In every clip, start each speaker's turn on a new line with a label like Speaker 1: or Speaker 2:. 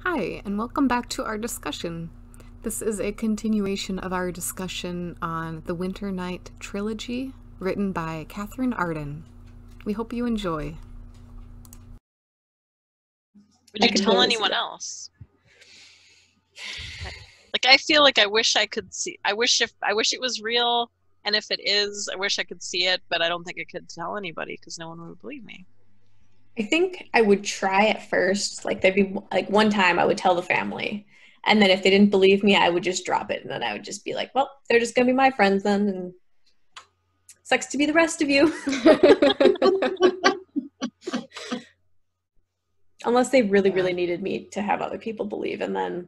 Speaker 1: Hi, and welcome back to our discussion. This is a continuation of our discussion on the Winternight Trilogy, written by Katherine Arden. We hope you enjoy.
Speaker 2: Would you tell anyone else? Like, I feel like I wish I could see. I wish it was real, and if it is, I wish I could see it, but I don't think I could tell anybody because no one would believe me.
Speaker 3: I think I would try at first. Like, there'd be like one time I would tell the family, and then if they didn't believe me, I would just drop it, and then I would just be like, well, they're just gonna be my friends then, and sucks to be the rest of you. Unless they really needed me to have other people believe, and then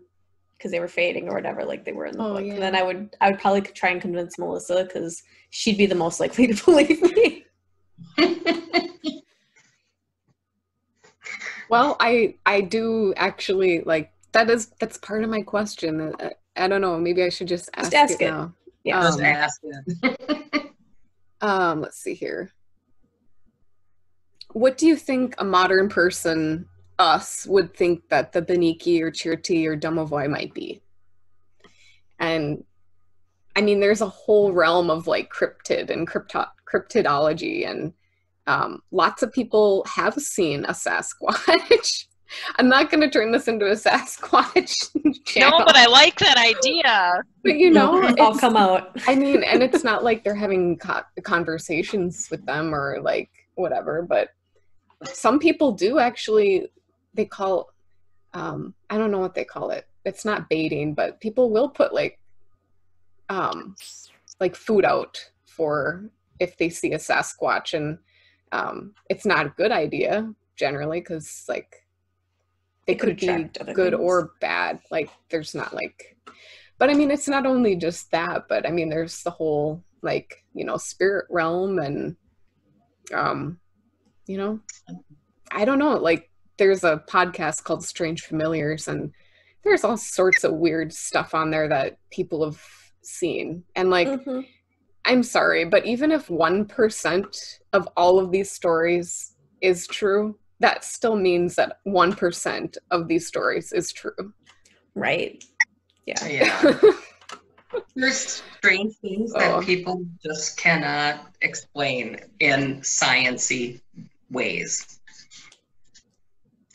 Speaker 3: because they were fading or whatever, like they were in the book. Yeah. And then I would probably try and convince Melissa because she'd be the most likely to believe me.
Speaker 1: Well, I do actually, like, that's part of my question. I don't know, maybe I should just ask it now.
Speaker 3: Yeah,
Speaker 4: just ask it.
Speaker 1: Let's see here. What do you think a modern person, us, would think that the Beniki or Chirti or Domovoy might be? And I mean, there's a whole realm of like cryptid and cryptidology, and lots of people have seen a Sasquatch. I'm not going to turn this into a Sasquatch channel.
Speaker 2: No, but I like that idea.
Speaker 1: But you know,
Speaker 3: I'll come out.
Speaker 1: I mean, and it's not like they're having conversations with them or like whatever, but some people do actually, they call, I don't know what they call it. It's not baiting, but people will put like food out for if they see a Sasquatch, and it's not a good idea generally because like they could be good or bad. Like there's not like, but I mean, it's not only just that, but I mean, there's the whole like, you know, spirit realm and, you know, I don't know, like there's a podcast called Strange Familiars, and there's all sorts of weird stuff on there that people have seen. And like, I'm sorry, but even if 1% of all of these stories is true, that still means that 1% of these stories is true.
Speaker 3: Right. Yeah.
Speaker 4: Yeah. There's strange things that people just cannot explain in science-y ways.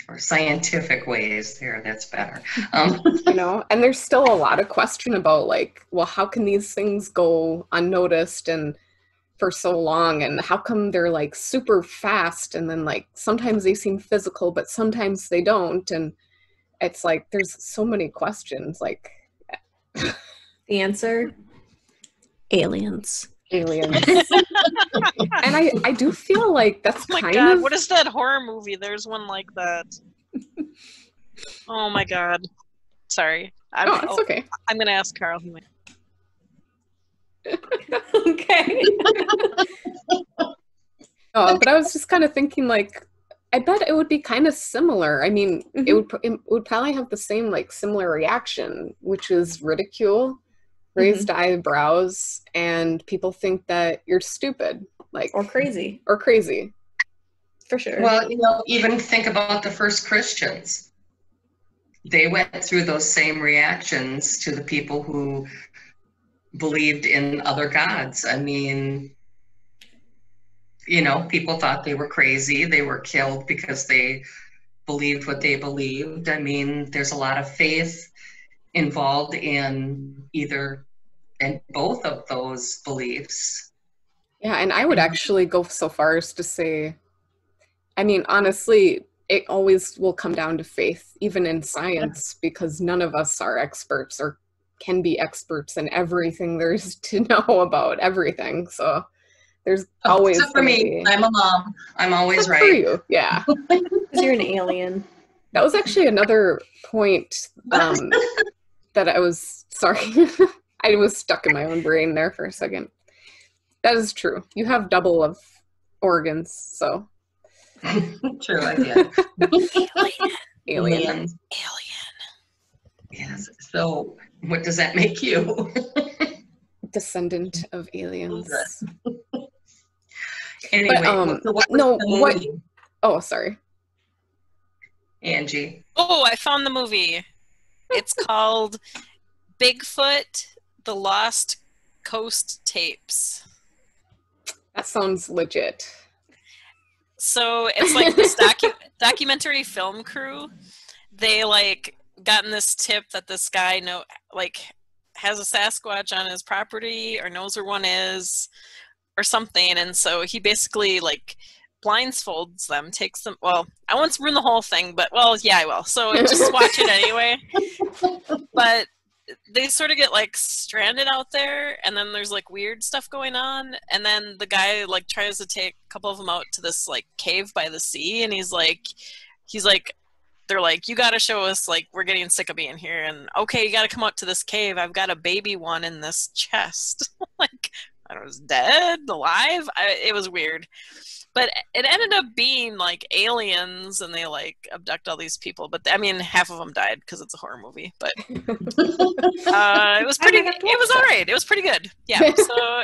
Speaker 4: Or scientific ways. There, that's better.
Speaker 1: You know, and there's still a lot of question about like, well, how can these things go unnoticed and for so long, and how come they're like super fast, and then like sometimes they seem physical but sometimes they don't, and it's like there's so many questions. Like
Speaker 3: the answer, aliens.
Speaker 1: And I do feel like that's kind of,
Speaker 2: what is that horror movie? There's one like that. Oh my god, sorry.
Speaker 1: It's okay.
Speaker 2: I'm gonna ask Carl who went.
Speaker 3: Okay.
Speaker 1: But I was just kind of thinking, like, I bet it would be kind of similar. I mean, it would probably have the same, like, similar reaction, which is ridicule, raised eyebrows, and people think that you're stupid, like,
Speaker 3: or crazy,
Speaker 1: for sure.
Speaker 4: Well, you know, even think about the first Christians. They went through those same reactions to the people who believed in other gods. I mean, you know, people thought they were crazy. They were killed because they believed what they believed. I mean, there's a lot of faith involved in both of those beliefs.
Speaker 1: Yeah, and I would actually go so far as to say, I mean, honestly, it always will come down to faith, even in science, because none of us are experts or can be experts in everything there is to know about everything. So there's always
Speaker 4: except for me. I'm a mom. I'm always right.
Speaker 1: For you, yeah.
Speaker 3: Because you're an alien.
Speaker 1: That was actually another point that I was sorry. I was stuck in my own brain there for a second. That is true. You have double of organs, so.
Speaker 4: True, I did.
Speaker 1: Alien.
Speaker 4: Yes. So, what does that make you?
Speaker 1: Descendant of aliens.
Speaker 4: Anyway,
Speaker 1: but,
Speaker 4: so what? Oh,
Speaker 1: sorry.
Speaker 4: Angie?
Speaker 2: Oh, I found the movie. It's called Bigfoot, The Lost Coast Tapes.
Speaker 1: That sounds legit.
Speaker 2: So it's like this documentary film crew. They like gotten this tip that this guy has a Sasquatch on his property or knows where one is or something, and so he basically like blindfolds them, takes them. Well, I won't ruin the whole thing, but yeah, I will. So just watch it anyway. But they sort of get like stranded out there, and then there's like weird stuff going on, and then the guy like tries to take a couple of them out to this like cave by the sea, and he's like they're like, you got to show us, like, we're getting sick of being here, and okay, you got to come out to this cave. I've got a baby one in this chest. Like, I was dead, alive. It was weird. But it ended up being like aliens, and they like abduct all these people. But I mean, half of them died because it's a horror movie. But it was pretty. It was all right. It was pretty good. Yeah. So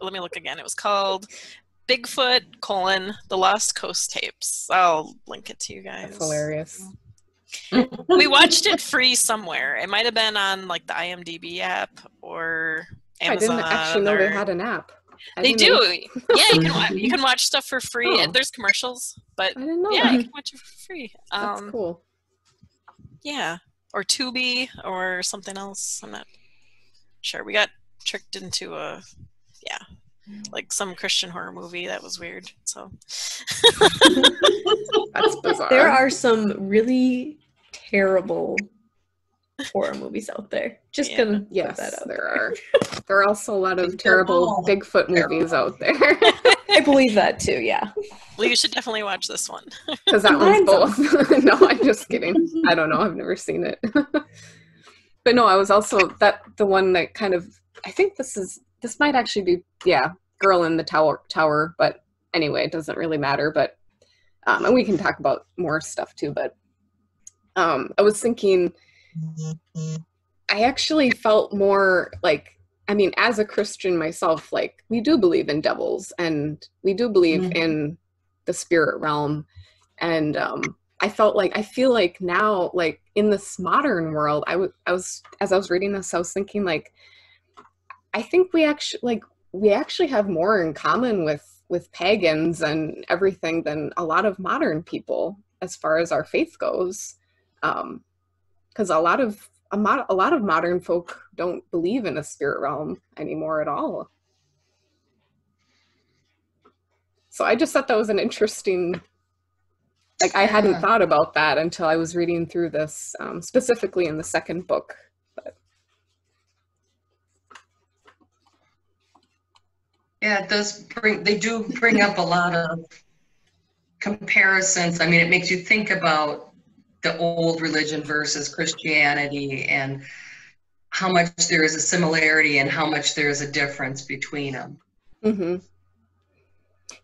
Speaker 2: let me look again. It was called Bigfoot: The Lost Coast Tapes. I'll link it to you guys.
Speaker 1: That's hilarious.
Speaker 2: We watched it free somewhere. It might have been on like the IMDb app or Amazon.
Speaker 1: I didn't actually know they had an app.
Speaker 2: They do. Yeah, you can watch stuff for free.
Speaker 1: Oh.
Speaker 2: There's commercials, but
Speaker 1: I didn't know
Speaker 2: yeah,
Speaker 1: that.
Speaker 2: you can watch it for free.
Speaker 1: That's cool.
Speaker 2: Yeah, or Tubi or something else. I'm not sure. We got tricked into like some Christian horror movie. That was weird. So
Speaker 1: That's bizarre.
Speaker 3: There are some really terrible horror movies out there. Just gonna put that out
Speaker 1: there are. There are also a lot of terrible Bigfoot movies out there.
Speaker 3: I believe that too, yeah.
Speaker 2: Well, you should definitely watch this one.
Speaker 1: Because that one's both. No, I'm just kidding. I don't know. I've never seen it. But no, I was also the one that kind of, I think this might actually be, Girl in the Tower. But anyway, it doesn't really matter. But, and we can talk about more stuff too. But I was thinking, I actually felt more like, I mean, as a Christian myself, like, we do believe in devils and we do believe in the spirit realm. And I feel like now, like, in this modern world, as I was reading this, I was thinking, like, I think we actually have more in common with pagans and everything than a lot of modern people as far as our faith goes. Because a lot of modern folk don't believe in a spirit realm anymore at all. So I just thought that was an interesting, like, I hadn't thought about that until I was reading through this, specifically in the second book. But.
Speaker 4: Yeah, they do bring up a lot of comparisons. I mean, it makes you think about the old religion versus Christianity and how much there is a similarity and how much there is a difference between them.
Speaker 1: Mm-hmm.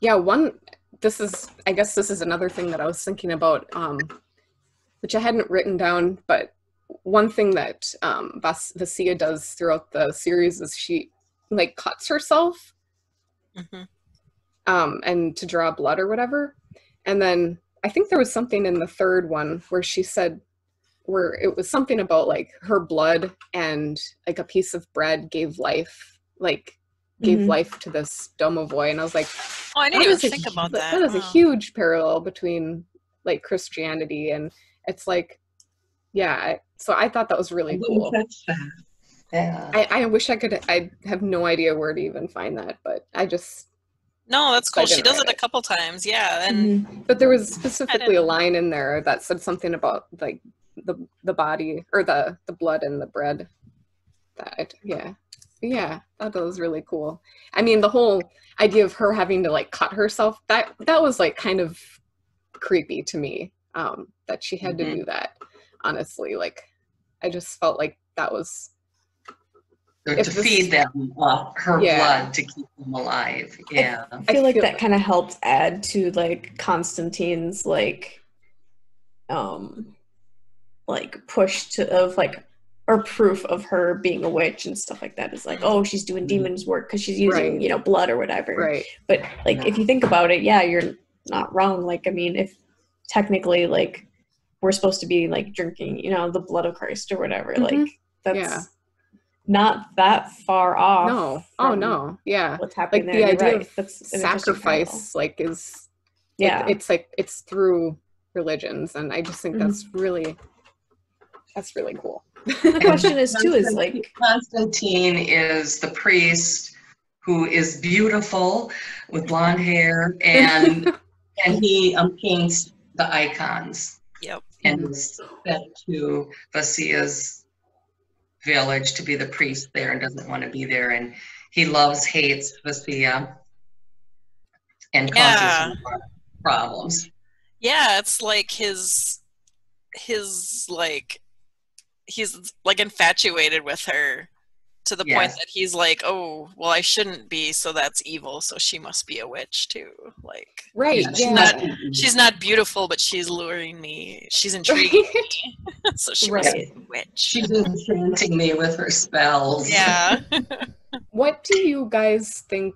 Speaker 1: Yeah, I guess this is another thing that I was thinking about, which I hadn't written down, but one thing that Vasia does throughout the series is she, like, cuts herself and to draw blood or whatever. And then I think there was something in the third one where she said, where it was something about, like, her blood and, like, a piece of bread gave life to this domovoi. And I was like,
Speaker 2: oh, I didn't even think about that.
Speaker 1: That is a huge parallel between, like, Christianity, and it's like, so I thought that was really cool.
Speaker 4: Yeah.
Speaker 1: I wish I have no idea where to even find that, but I just.
Speaker 2: No, that's cool. She does it a couple times, yeah. And
Speaker 1: but there was specifically a line in there that said something about, like, the body or the blood and the bread. That that was really cool. I mean, the whole idea of her having to, like, cut herself, that was, like, kind of creepy to me. That she had to do that. Honestly, like, I just felt like that was.
Speaker 4: To feed them her blood to keep them alive. Yeah.
Speaker 3: I feel like that kind of helped add to, like, Constantine's, like push or proof of her being a witch and stuff like that. Is like, oh, she's doing demons work because she's using, blood or whatever.
Speaker 1: Right.
Speaker 3: But, like, if you think about it, you're not wrong. Like, I mean, if technically, like, we're supposed to be like drinking, you know, the blood of Christ or whatever.
Speaker 1: Mhm.
Speaker 3: Like that's
Speaker 1: Yeah.
Speaker 3: not that far off.
Speaker 1: No. Oh
Speaker 3: from
Speaker 1: no. Yeah.
Speaker 3: what's happening
Speaker 1: Like
Speaker 3: there.
Speaker 1: the
Speaker 3: You're
Speaker 1: idea
Speaker 3: right.
Speaker 1: of
Speaker 3: That's an interesting parallel.
Speaker 1: sacrifice, like, is
Speaker 3: Yeah.
Speaker 1: it's like it's through religions, and I just think that's really cool.
Speaker 3: The question is too is like
Speaker 4: Constantine is the priest who is beautiful with blonde hair, and he paints the icons
Speaker 2: Yep.
Speaker 4: and is sent to Vasia's village to be the priest there and doesn't want to be there, and he hates Vasia and causes
Speaker 2: Yeah.
Speaker 4: him problems.
Speaker 2: Yeah, it's like his like he's like infatuated with her to the point
Speaker 4: Yes.
Speaker 2: that he's like, oh, well, I shouldn't be, so that's evil, so she must be a witch too. Like,
Speaker 1: Right.
Speaker 4: Yeah,
Speaker 2: she's not beautiful, but she's luring me. She's intriguing me, so she must be a witch.
Speaker 4: She's enchanting me with her spells.
Speaker 2: Yeah.
Speaker 1: What do you guys think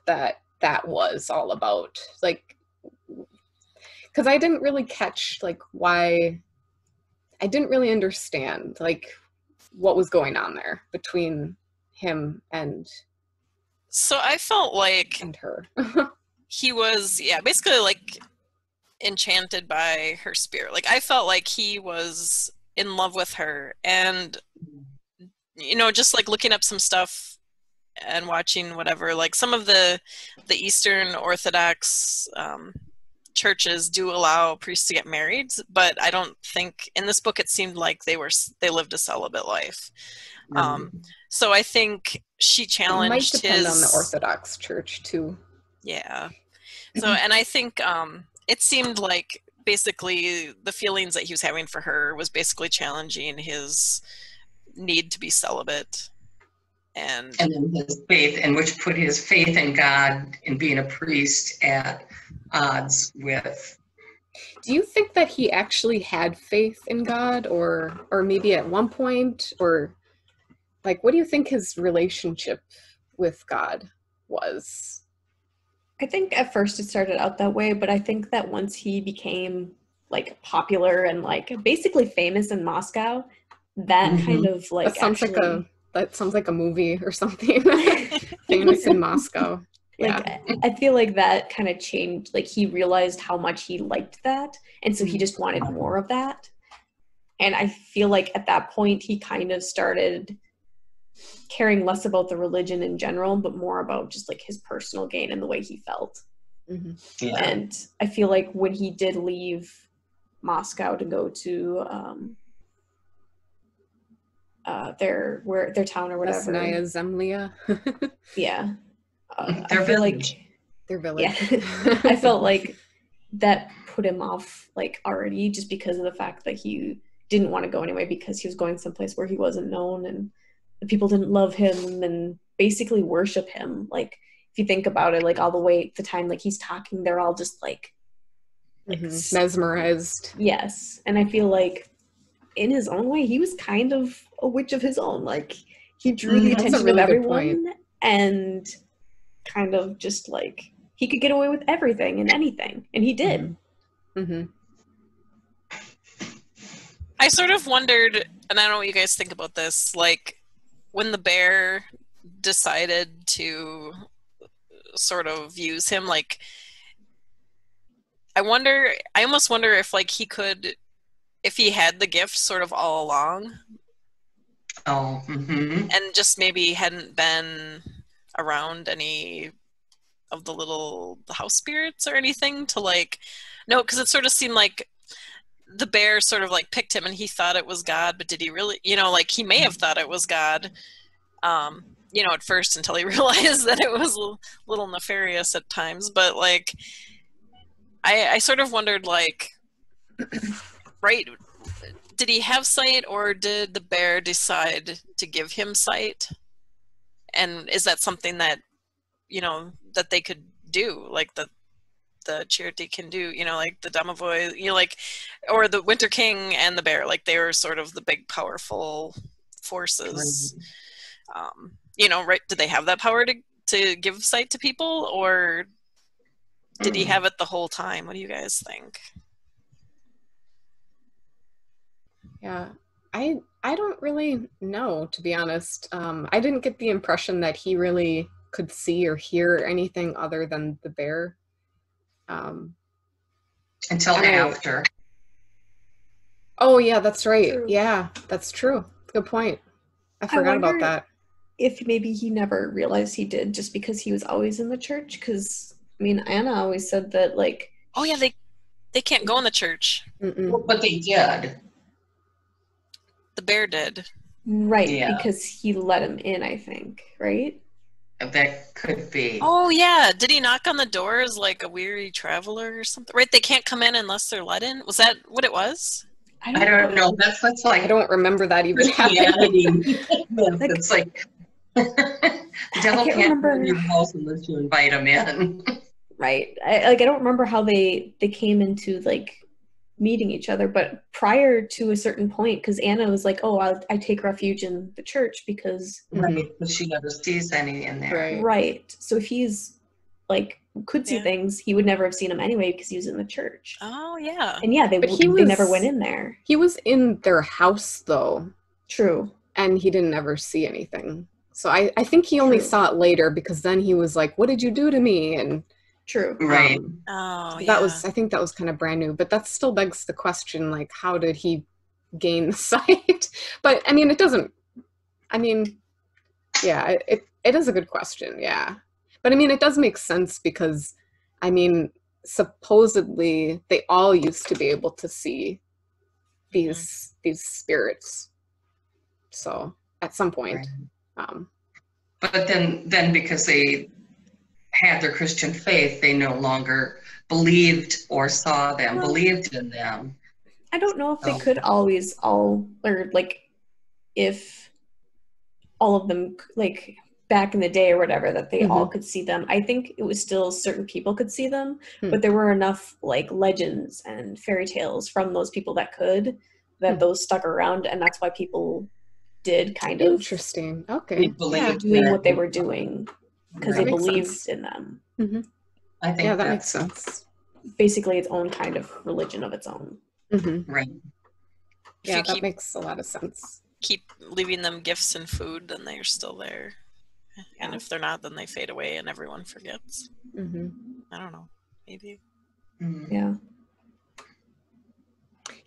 Speaker 1: that was all about? Like, because I didn't really catch like why. I didn't really understand like what was going on there between him and
Speaker 2: So I felt like
Speaker 1: her.
Speaker 2: he was, basically like enchanted by her spirit. Like I felt like he was in love with her, and you know, just like looking up some stuff and watching whatever, like some of the Eastern Orthodox churches do allow priests to get married, but I don't think in this book it seemed like they lived a celibate life. So I think she challenged
Speaker 1: It might depend on the
Speaker 2: his
Speaker 1: Orthodox Church too.
Speaker 2: Yeah. So, and I think it seemed like basically the feelings that he was having for her was basically challenging his need to be celibate. And
Speaker 4: then his faith, and which put his faith in God and being a priest at odds with.
Speaker 1: Do you think that he actually had faith in God, or maybe at one point, or like, what do you think his relationship with God was?
Speaker 3: I think at first it started out that way, but I think that once he became like popular and like basically famous in Moscow, that kind of like
Speaker 1: that sounds like a movie or something. Famous in Moscow.
Speaker 3: Like,
Speaker 1: Yeah.
Speaker 3: I feel like that kind of changed. Like he realized how much he liked that, and so he just wanted more of that. And I feel like at that point he kind of started caring less about the religion in general, but more about just like his personal gain and the way he felt.
Speaker 4: Yeah.
Speaker 3: And I feel like when he did leave Moscow to go to their town or whatever.
Speaker 1: Vesnaya Zemlya.
Speaker 3: Yeah.
Speaker 4: Their village.
Speaker 1: Their village.
Speaker 3: Yeah. I felt like that put him off like already, just because of the fact that he didn't want to go anyway, because he was going someplace where he wasn't known and the people didn't love him and basically worship him. Like if you think about it, like all the way the time like he's talking, they're all just like
Speaker 1: mesmerized.
Speaker 3: Yes. And I feel like in his own way he was kind of a witch of his own. Like he drew the attention of everyone and kind of just like he could get away with everything and anything, and he did.
Speaker 2: I sort of wondered, and I don't know what you guys think about this, like when the bear decided to sort of use him, like I almost wonder if like if he had the gift sort of all along. And just maybe hadn't been around any of the house spirits or anything to like, no, because it sort of seemed like the bear sort of like picked him and he thought it was God, but did he really, you know, like he may have thought it was God, you know, at first until he realized that it was a little nefarious at times. But like, I sort of wondered like, right, did he have sight or did the bear decide to give him sight? And is that something that, you know, that they could do, like the charity can do, you know, like the domovoy, you know, like, or the Winter King and the bear, like they were sort of the big powerful forces. You know, right? Did they have that power to give sight to people, or did he have it the whole time? What do you guys think?
Speaker 1: Yeah. I don't really know, to be honest. I didn't get the impression that he really could see or hear anything other than the bear.
Speaker 4: Until
Speaker 1: And
Speaker 4: after.
Speaker 1: Oh yeah, that's right.
Speaker 3: True.
Speaker 1: Yeah, that's true. Good point. I forgot about
Speaker 3: wonder
Speaker 1: that.
Speaker 3: if maybe he never realized he did just because he was always in the church. Because I mean, Anna always said that like.
Speaker 2: Oh yeah, they can't go in the church.
Speaker 1: Mm-mm.
Speaker 4: But they did.
Speaker 2: The bear did.
Speaker 3: Right,
Speaker 4: Yeah.
Speaker 3: because he let him in, I think, right?
Speaker 4: That could be.
Speaker 2: Oh yeah, did he knock on the door as like a weary traveler or something? Right, they can't come in unless they're let in. Was that what it was?
Speaker 4: I don't know. That's like
Speaker 1: I don't remember that even happening.
Speaker 4: Christianity. It's like the devil
Speaker 3: can't
Speaker 4: can't
Speaker 3: remember.
Speaker 4: come in your house unless you invite him in.
Speaker 3: Right. I don't remember how they came into like meeting each other, but prior to a certain point, because Anna was like, "Oh, I take refuge in the church because."
Speaker 4: Right, because she never sees any in there.
Speaker 3: Right. So if he's like could see
Speaker 2: Yeah.
Speaker 3: things, he would never have seen them anyway because he was in the church.
Speaker 2: Oh yeah.
Speaker 3: And yeah, they never went in there.
Speaker 1: He was in their house though,
Speaker 3: True.
Speaker 1: and he didn't ever see anything. So I think he only
Speaker 3: True.
Speaker 1: saw it later, because then he was like, "What did you do to me?" And
Speaker 3: True.
Speaker 4: Right.
Speaker 2: Oh yeah.
Speaker 1: that was, I think that was kind of brand new, but that still begs the question, like, how did he gain the sight? But I mean, yeah, it is a good question. Yeah. But I mean, it does make sense because, I mean, supposedly they all used to be able to see these spirits. So at some point,
Speaker 4: Right. But then because they had their Christian faith, they no longer believed or saw them, believed in them.
Speaker 3: I don't know if they could always or like if all of them like back in the day or whatever that they all could see them. I think it was still certain people could see them, but there were enough like legends and fairy tales from those people that could, that those stuck around, and that's why people did kind of
Speaker 1: interesting. Okay.
Speaker 3: doing what they were doing because they believed in them.
Speaker 1: Mm-hmm.
Speaker 4: I think
Speaker 1: that makes sense.
Speaker 3: Basically its own kind of religion of its own.
Speaker 1: Mm-hmm.
Speaker 4: Right.
Speaker 1: Yeah, that makes a lot of sense.
Speaker 2: Keep leaving them gifts and food, then they're still there. And if they're not, then they fade away and everyone forgets.
Speaker 1: Mm-hmm.
Speaker 2: I don't know. Maybe.
Speaker 4: Mm-hmm.
Speaker 3: Yeah.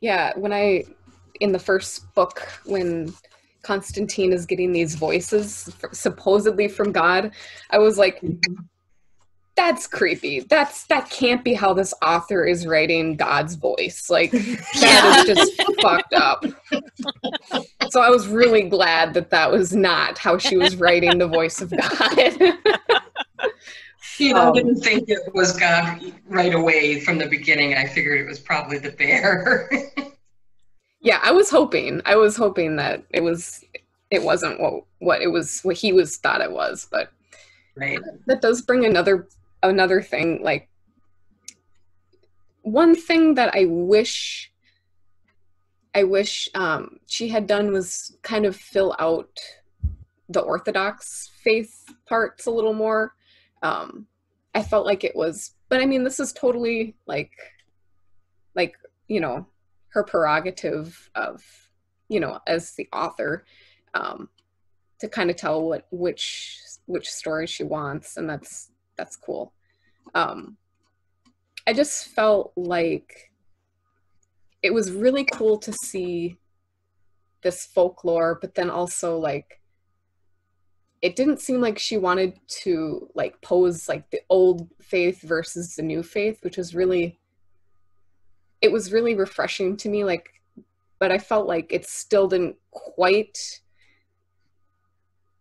Speaker 1: Yeah, in the first book, when Constantine is getting these voices supposedly from God, I was like, that's creepy. That can't be how this author is writing God's voice. Like, that is just fucked up. So I was really glad that was not how she was writing the voice of God.
Speaker 4: I didn't think it was God right away from the beginning. I figured it was probably the bear.
Speaker 1: Yeah, I was hoping that it wasn't what he was thought it was, but
Speaker 4: right.
Speaker 1: That does bring another thing. Like, one thing that I wish she had done was kind of fill out the Orthodox faith parts a little more. I felt like it was, but I mean, this is totally like her prerogative of, as the author, to kind of tell which story she wants, and that's cool. I just felt like it was really cool to see this folklore, but then also like it didn't seem like she wanted to like pose like the old faith versus the new faith, which was really refreshing to me. Like, but I felt like it still didn't quite.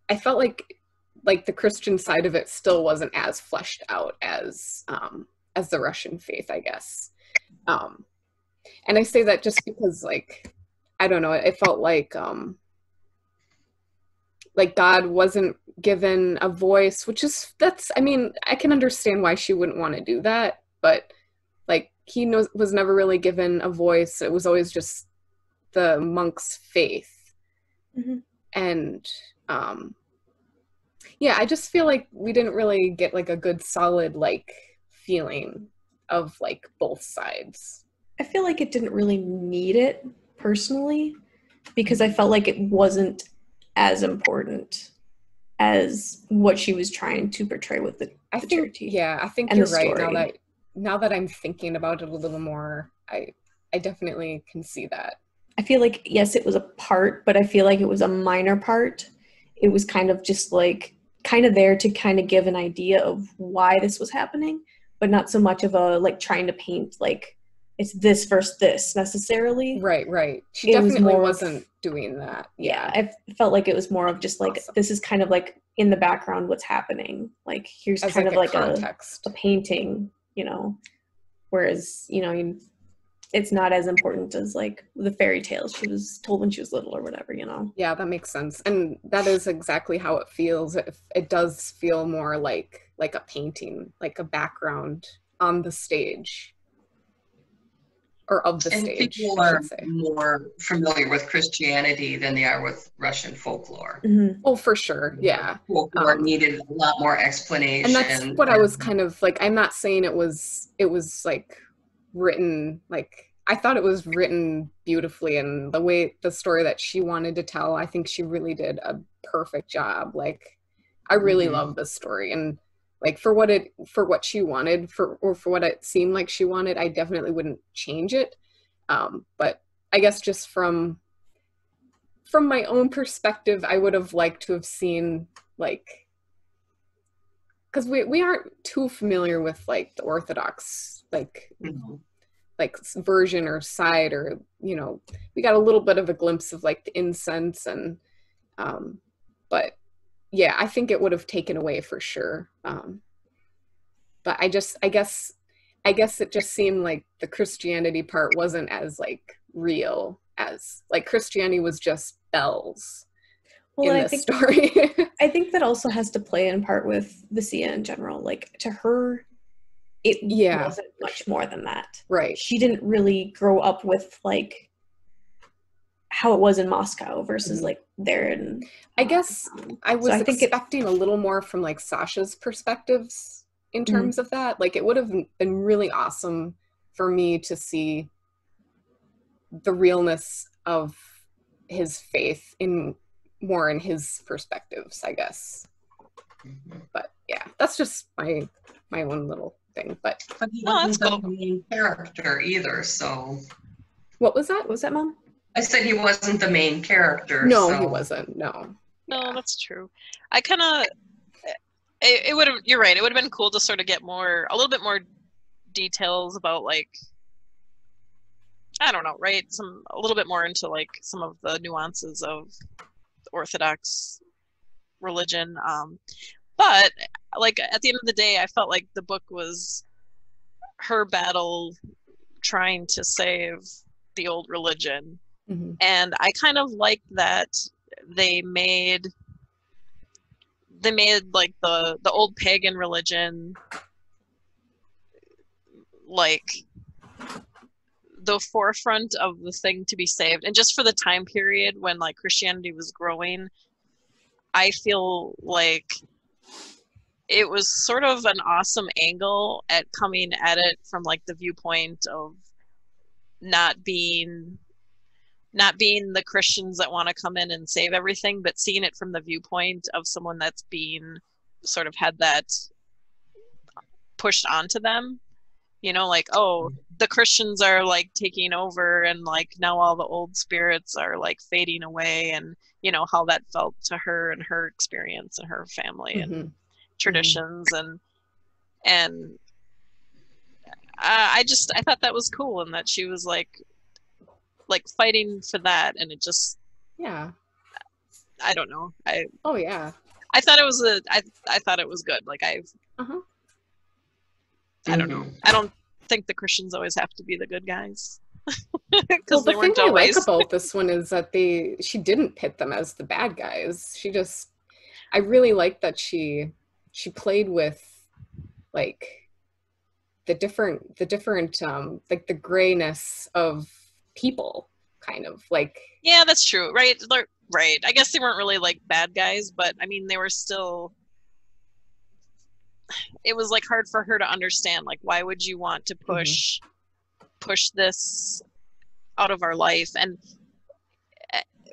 Speaker 1: I felt like the Christian side of it still wasn't as fleshed out as the Russian faith, I guess. And I say that just because, like, I don't know, it felt like God wasn't given a voice, I mean, I can understand why she wouldn't want to do that, but like he was never really given a voice. It was always just the monk's faith.
Speaker 3: Mm-hmm.
Speaker 1: And yeah, I just feel like we didn't really get like a good solid like feeling of like both sides.
Speaker 3: I feel like it didn't really need it personally. because I felt like it wasn't as important as what she was trying to portray with the charity.
Speaker 1: Yeah, I think
Speaker 3: and
Speaker 1: you're
Speaker 3: the
Speaker 1: right.
Speaker 3: story.
Speaker 1: Now that I'm thinking about it a little more, I definitely can see that.
Speaker 3: I feel like, yes, it was a part, but I feel like it was a minor part. It was kind of just like, kind of there to kind of give an idea of why this was happening, but not so much of a, like, trying to paint, like, it's this versus this necessarily.
Speaker 1: Right. She definitely wasn't doing that.
Speaker 3: Yeah, I felt like it was more of just like, this is kind of like in the background what's happening. Like, here's
Speaker 1: As
Speaker 3: kind of like
Speaker 1: context.
Speaker 3: a painting, whereas, it's not as important as like the fairy tales she was told when she was little or whatever,
Speaker 1: Yeah, that makes sense. And that is exactly how it feels. It does feel more like a painting, like a background on the stage. Or of the stage,
Speaker 4: people are more familiar with Christianity than they are with Russian folklore.
Speaker 3: Mm-hmm.
Speaker 1: Oh, for sure, yeah.
Speaker 4: Folklore needed a lot more explanation.
Speaker 1: And that's what I was kind of like. I'm not saying it was like written like I thought it was written beautifully, and the story that she wanted to tell, I think she really did a perfect job. Like, I really love this story, and like for what she wanted, for what it seemed like she wanted, I definitely wouldn't change it. But I guess just from my own perspective, I would have liked to have seen, like, because we aren't too familiar with like the Orthodox like version or side, or we got a little bit of a glimpse of like the incense, and but yeah, I think it would have taken away for sure. But I guess it just seemed like the Christianity part wasn't as like real, as like Christianity was just bells in this story.
Speaker 3: I think that also has to play in part with the Sia in general. Like, to her, it wasn't much more than that.
Speaker 1: Right.
Speaker 3: She didn't really grow up with like how it was in Moscow versus like there in
Speaker 1: I guess I was expecting a little more from like Sasha's perspectives in terms of that. Like, it would have been really awesome for me to see the realness of his faith in his perspectives, I guess. But yeah, that's just my own little thing. But
Speaker 4: he wasn't the main character either, so.
Speaker 1: What was that?
Speaker 3: Mom?
Speaker 4: I said he wasn't the main character.
Speaker 1: No,
Speaker 4: so.
Speaker 1: He wasn't. No.
Speaker 2: No, that's true. I kind of. It would have. You're right. It would have been cool to sort of get a little bit more details about, like, I don't know, right? A little bit more into like some of the nuances of Orthodox religion. But like at the end of the day, I felt like the book was her battle trying to save the old religion. And I kind of like that they made like the old pagan religion like the forefront of the thing to be saved. And just for the time period when like Christianity was growing, I feel like it was sort of an awesome angle at coming at it from like the viewpoint of not being the Christians that want to come in and save everything, but seeing it from the viewpoint of someone that's being sort of had that pushed onto them, like, oh, the Christians are like taking over, and like now all the old spirits are like fading away, and how that felt to her and her experience and her family and traditions, and I thought that was cool, and that she was like fighting for that, and it just I don't know, I thought it was I thought it was good. Like I don't know, I don't think the Christians always have to be the good guys.
Speaker 1: Well, the thing I like about this one is that she didn't pit them as the bad guys. I really like that she played with like the different like the grayness of people, kind of like.
Speaker 2: Yeah, that's true. Right. I guess they weren't really like bad guys, but I mean, they were still. It was like hard for her to understand. Like, why would you want to push this out of our life? And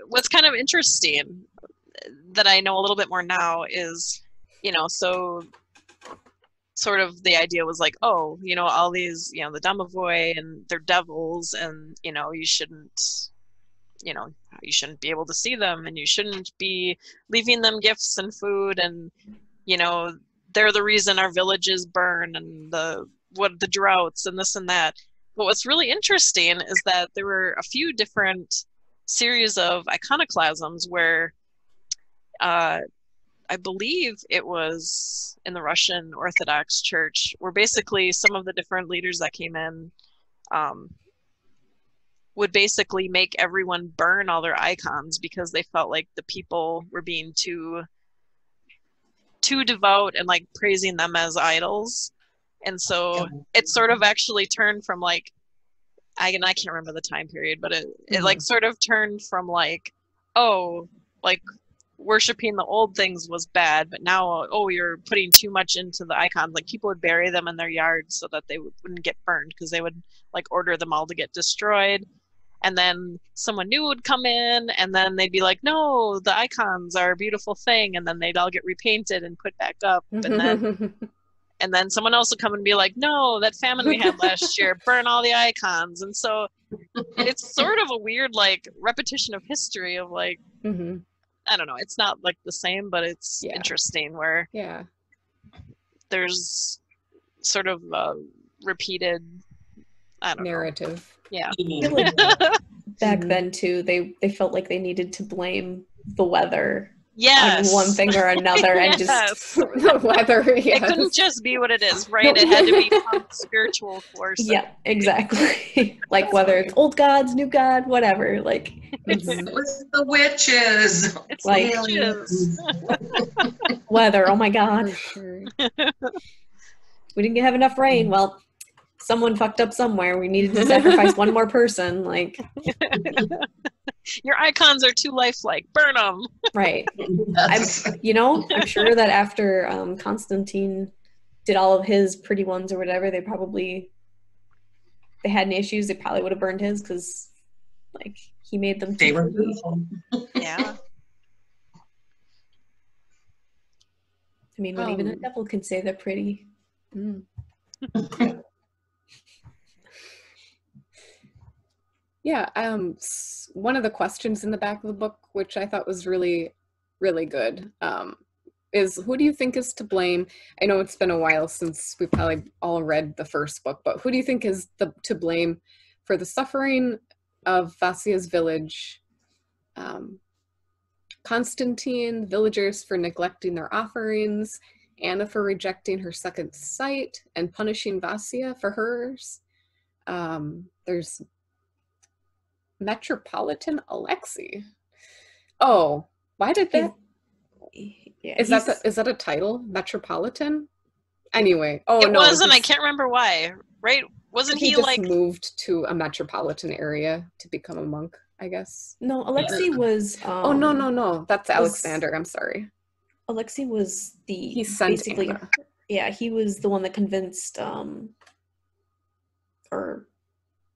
Speaker 2: what's kind of interesting that I know a little bit more now is, so sort of the idea was like, oh, all these, the domovoi and they're devils, and you shouldn't be able to see them, and you shouldn't be leaving them gifts and food, and they're the reason our villages burn, and the droughts and this and that. But what's really interesting is that there were a few different series of iconoclasms where I believe it was in the Russian Orthodox Church, where basically some of the different leaders that came in would basically make everyone burn all their icons because they felt like the people were being too devout and like praising them as idols. And so it sort of actually turned from like, I can't remember the time period, but it like sort of turned from like, oh, like worshiping the old things was bad, but now, oh, you're putting too much into the icons. Like people would bury them in their yards so that they wouldn't get burned, because they would like order them all to get destroyed. And then someone new would come in, and then they'd be like, no, the icons are a beautiful thing. And then they'd all get repainted and put back up. And then someone else would come and be like, no, that famine we had last year, burn all the icons. And so it's sort of a weird like repetition of history of like, I don't know, it's not like the same, but it's interesting where there's sort of a repeated, I don't
Speaker 1: narrative.
Speaker 2: Yeah.
Speaker 3: Back then too, they felt like they needed to blame the weather
Speaker 2: on
Speaker 3: one thing or another, and just
Speaker 1: the weather. Yes.
Speaker 2: It couldn't just be what it is, right? It had to be some spiritual force.
Speaker 3: Yeah, exactly. Like whether it's old gods, new god, whatever. Like
Speaker 4: it was the witches.
Speaker 2: It's
Speaker 3: like
Speaker 2: the witches.
Speaker 3: Weather. Oh my god.
Speaker 1: Sure.
Speaker 3: We didn't have enough rain. Well, someone fucked up somewhere. We needed to sacrifice one more person. Like,
Speaker 2: your icons are too lifelike. Burn them.
Speaker 3: Right. I'm sure that after Constantine did all of his pretty ones or whatever, they had any issues. They probably would have burned his, because like he made them.
Speaker 4: They were beautiful.
Speaker 2: Yeah.
Speaker 3: I mean, when even a devil can say they're pretty.
Speaker 1: Yeah, one of the questions in the back of the book, which I thought was really, really good, is who do you think is to blame? I know it's been a while since we probably all read the first book, but who do you think is to blame for the suffering of Vasia's village? Constantine, villagers for neglecting their offerings, Anna for rejecting her second sight, and punishing Vasia for hers. There's Metropolitan Alexei. Oh, why did that?
Speaker 3: Yeah,
Speaker 1: is that a title? Metropolitan? Anyway,
Speaker 2: it wasn't. I can't remember why. Right? Wasn't he
Speaker 1: just
Speaker 2: like
Speaker 1: moved to a metropolitan area to become a monk? I guess.
Speaker 3: No, Alexei was.
Speaker 1: Oh no! That's Alexander. I'm sorry.
Speaker 3: Alexei was
Speaker 1: he sent basically. Anna.
Speaker 3: Yeah, he was the one that convinced. Or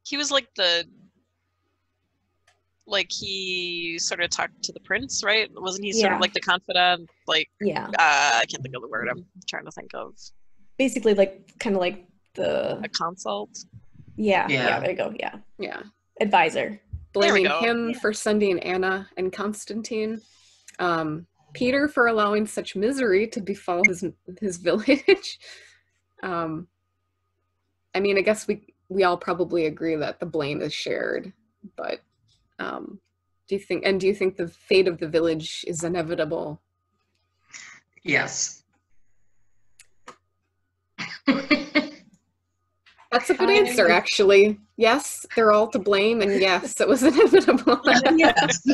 Speaker 2: he was he sort of talked to the prince, right? Wasn't he sort of like the confidant? Like, I can't think of the word I'm trying to think of.
Speaker 3: Basically, like kind of like a
Speaker 2: consult.
Speaker 3: Yeah. There you go. Yeah. Advisor.
Speaker 1: Blaming him for sending Anna and Constantine. Peter for allowing such misery to befall his village. I mean, I guess we all probably agree that the blame is shared, but do you think the fate of the village is inevitable?
Speaker 4: Yes.
Speaker 1: That's a good answer, actually. Yes, they're all to blame, and yes, it was inevitable.
Speaker 4: Yes.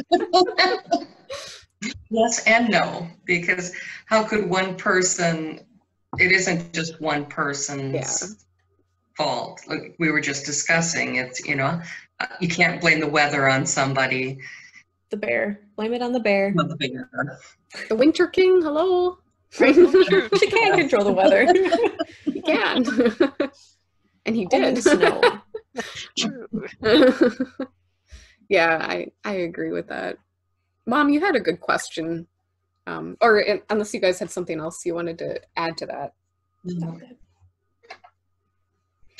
Speaker 4: Yes and no, because how could one person, it isn't just one person's fault. Like we were just discussing, it's, you can't blame the weather on somebody.
Speaker 3: The bear. Blame it on the bear.
Speaker 4: On the bear.
Speaker 1: The Winter King, hello.
Speaker 3: Right? She can't control the weather.
Speaker 1: He can. And he did.
Speaker 3: Snow.
Speaker 2: True.
Speaker 1: Yeah, I agree with that. Mom, you had a good question. Unless you guys had something else you wanted to add to that.
Speaker 4: No.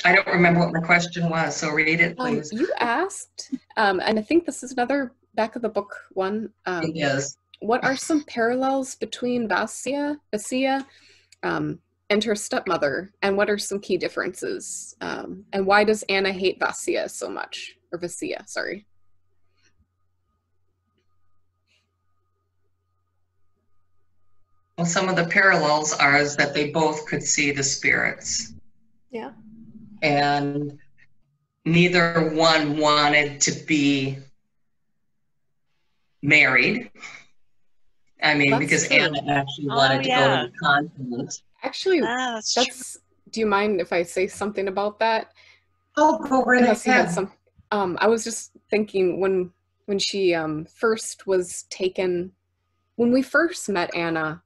Speaker 4: I don't remember what my question was, so read it, please.
Speaker 1: You asked, and I think this is another back of the book one.
Speaker 4: It is.
Speaker 1: What are some parallels between Vasya, and her stepmother, and what are some key differences? And why does Anna hate Vasya so much? Or Vasya, sorry.
Speaker 4: Well, some of the parallels are is that they both could see the spirits.
Speaker 3: Yeah.
Speaker 4: And neither one wanted to be married. I mean,
Speaker 1: That's
Speaker 4: because
Speaker 1: true.
Speaker 4: Anna actually wanted to go to the continent.
Speaker 1: Actually,
Speaker 2: that's true.
Speaker 1: do you mind if I say something about that?
Speaker 4: Oh, go right
Speaker 1: Unless you had
Speaker 4: ahead.
Speaker 1: some, I was just thinking when she first was taken, when we first met Anna,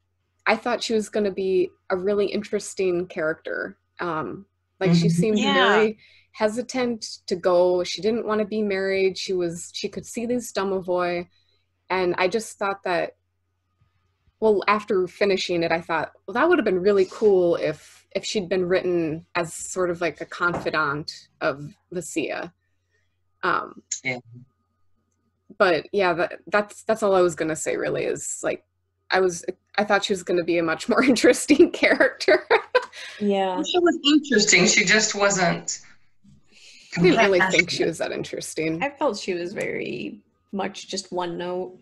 Speaker 1: I thought she was going to be a really interesting character. Like she seemed very hesitant to go. She didn't want to be married. She could see these domovoi, and I just thought that. Well, after finishing it, I thought, well, that would have been really cool if she'd been written as sort of like a confidant of Vasya.
Speaker 4: Yeah.
Speaker 1: But yeah, that's all I was gonna say. Really, is like I thought she was gonna be a much more interesting character.
Speaker 3: Yeah.
Speaker 4: She was interesting. She just wasn't.
Speaker 1: I didn't really think she was that interesting.
Speaker 3: I felt she was very much just one note.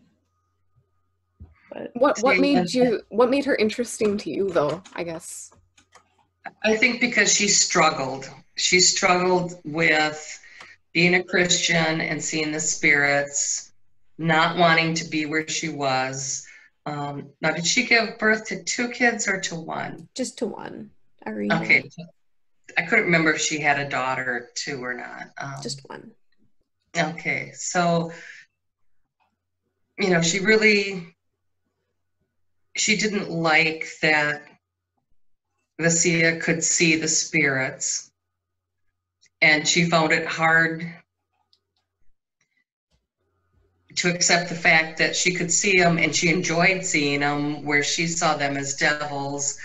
Speaker 3: But
Speaker 1: What made her interesting to you, though? I guess.
Speaker 4: I think because she struggled. She struggled with being a Christian and seeing the spirits, not wanting to be where she was. Now, did she give birth to 2 kids or to 1?
Speaker 3: just to one. Arena.
Speaker 4: Okay. I couldn't remember if she had a daughter too or not.
Speaker 3: Just one.
Speaker 4: Okay. So, she didn't like that Vasya could see the spirits, and she found it hard to accept the fact that she could see them and she enjoyed seeing them, where she saw them as devils.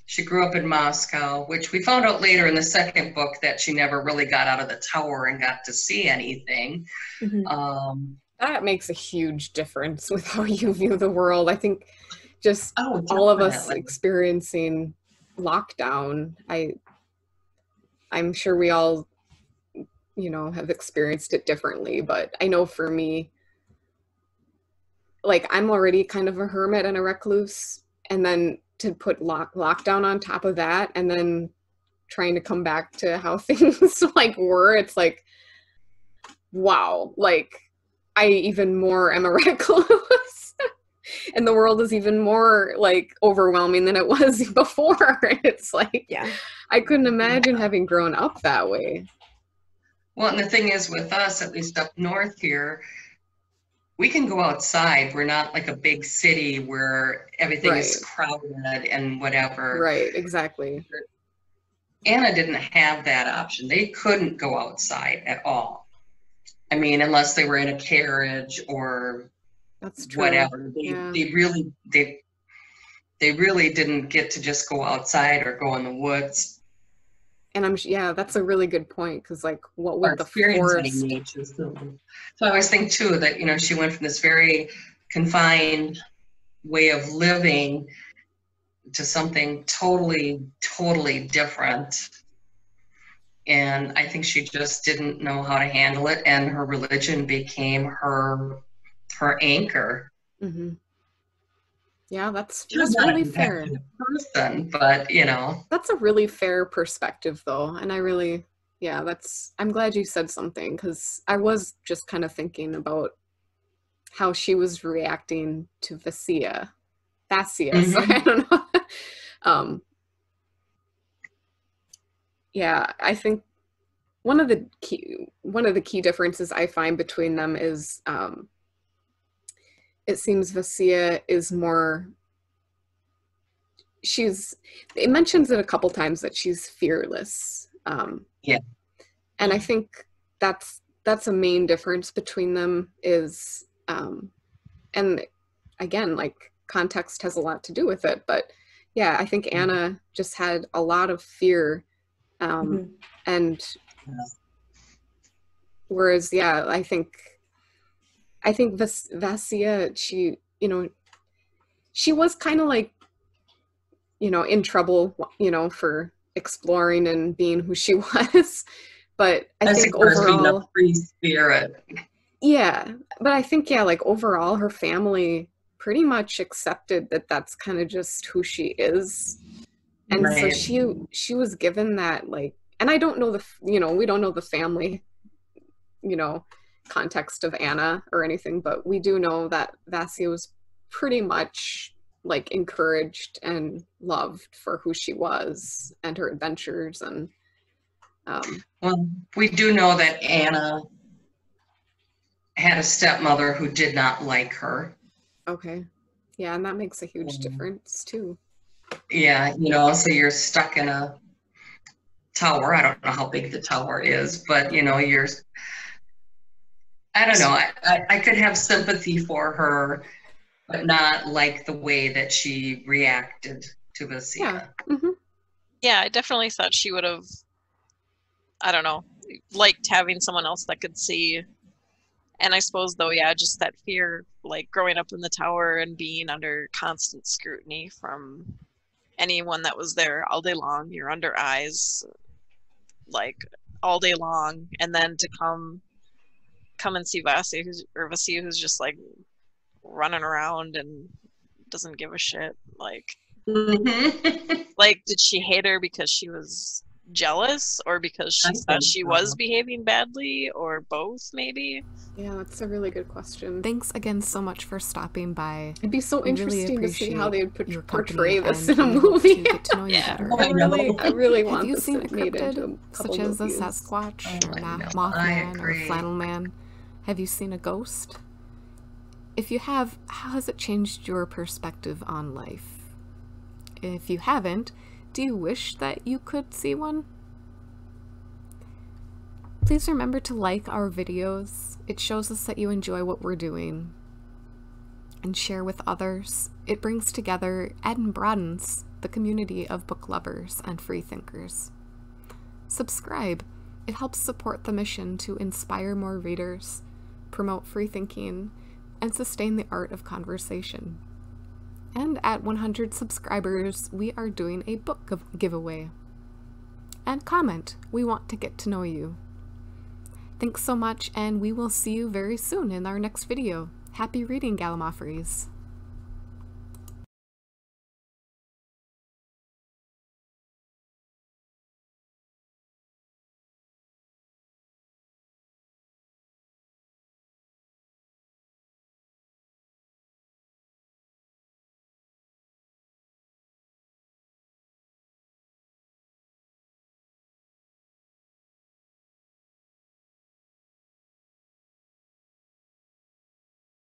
Speaker 4: She grew up in Moscow, which we found out later in the second book that she never really got out of the tower and got to see anything.
Speaker 3: Mm-hmm.
Speaker 1: That makes a huge difference with how you view the world. I think just all of us experiencing lockdown, I'm sure we all, have experienced it differently, but I know for me, like, I'm already kind of a hermit and a recluse, and then to put lockdown on top of that, and then trying to come back to how things were, it's like, wow, like, I even more am a recluse and the world is even more overwhelming than it was before. It's like,
Speaker 3: yeah,
Speaker 1: I couldn't imagine having grown up that way.
Speaker 4: Well, and the thing is with us, at least up north here, we can go outside. We're not like a big city where everything is crowded and whatever.
Speaker 1: Right, exactly.
Speaker 4: Anna didn't have that option. They couldn't go outside at all. I mean, unless they were in a carriage or
Speaker 1: that's true.
Speaker 4: Whatever. They really didn't get to just go outside or go in the woods.
Speaker 1: And that's a really good point, because what would the forest?
Speaker 4: Nature. So I always think too that she went from this very confined way of living to something totally, totally different. And I think she just didn't know how to handle it, and her religion became her anchor.
Speaker 1: Mm-hmm. Yeah, that's really fair.
Speaker 4: Person, but
Speaker 1: that's a really fair perspective, though, and I'm glad you said something, because I was just kind of thinking about how she was reacting to Vasya. Mm-hmm. So I don't know. Yeah, I think one of the key differences I find between them is it seems Vasya is more. It mentions it a couple times that she's fearless.
Speaker 4: Yeah,
Speaker 1: and I think that's that's a main difference between them is, and again, like context has a lot to do with it, but yeah, I think Anna just had a lot of fear, and whereas, yeah, I think this Vassia, she, you know, she was kind of like, you know, in trouble, you know, for exploring and being who she was. But I think
Speaker 4: being a
Speaker 1: overall,
Speaker 4: free spirit.
Speaker 1: yeah, but I think, yeah, like overall, her family pretty much accepted that that's kind of just who she is. And so she was given that, like, and I don't know you know, we don't know the family, you know, context of Anna or anything, but we do know that Vassia was pretty much like encouraged and loved for who she was and her adventures. And
Speaker 4: well, we do know that Anna had a stepmother who did not like her.
Speaker 1: Okay. Yeah, and that makes a huge difference too.
Speaker 4: Yeah, you know, so you're stuck in a tower. I don't know how big the tower is, but you know, I don't know. I could have sympathy for her, but not like the way that she reacted to Vassia.
Speaker 1: Yeah. Mm-hmm.
Speaker 2: Yeah, I definitely thought she would have, I don't know, liked having someone else that could see. And I suppose, though, yeah, just that fear, like growing up in the tower and being under constant scrutiny from anyone that was there all day long. You're under eyes, like, all day long. And then to come and see Vassia, who's just, like, running around and doesn't give a shit. Like, like, did she hate her because she was jealous, or because she thought she was behaving badly, or both, maybe?
Speaker 1: Yeah, that's a really good question.
Speaker 5: Thanks again so much for stopping by.
Speaker 1: It'd be so interesting to see how they would portray this
Speaker 5: and
Speaker 1: in a movie.
Speaker 5: Get to know you better.
Speaker 1: I really want
Speaker 5: Have you
Speaker 1: this
Speaker 5: seen a
Speaker 1: made into
Speaker 5: cryptid,
Speaker 1: a couple
Speaker 5: such as a
Speaker 1: movies.
Speaker 5: Sasquatch, or
Speaker 4: I
Speaker 5: Mothman, or
Speaker 4: agree.
Speaker 5: Flannel Man? Have you seen a ghost? If you have, how has it changed your perspective on life? If you haven't, do you wish that you could see one? Please remember to like our videos. It shows us that you enjoy what we're doing. And share with others. It brings together and broadens the community of book lovers and free thinkers. Subscribe. It helps support the mission to inspire more readers, promote free thinking, and sustain the art of conversation. And at 100 subscribers, we are doing a book giveaway. And comment. We want to get to know you. Thanks so much, and we will see you very soon in our next video. Happy reading, gallimaufries!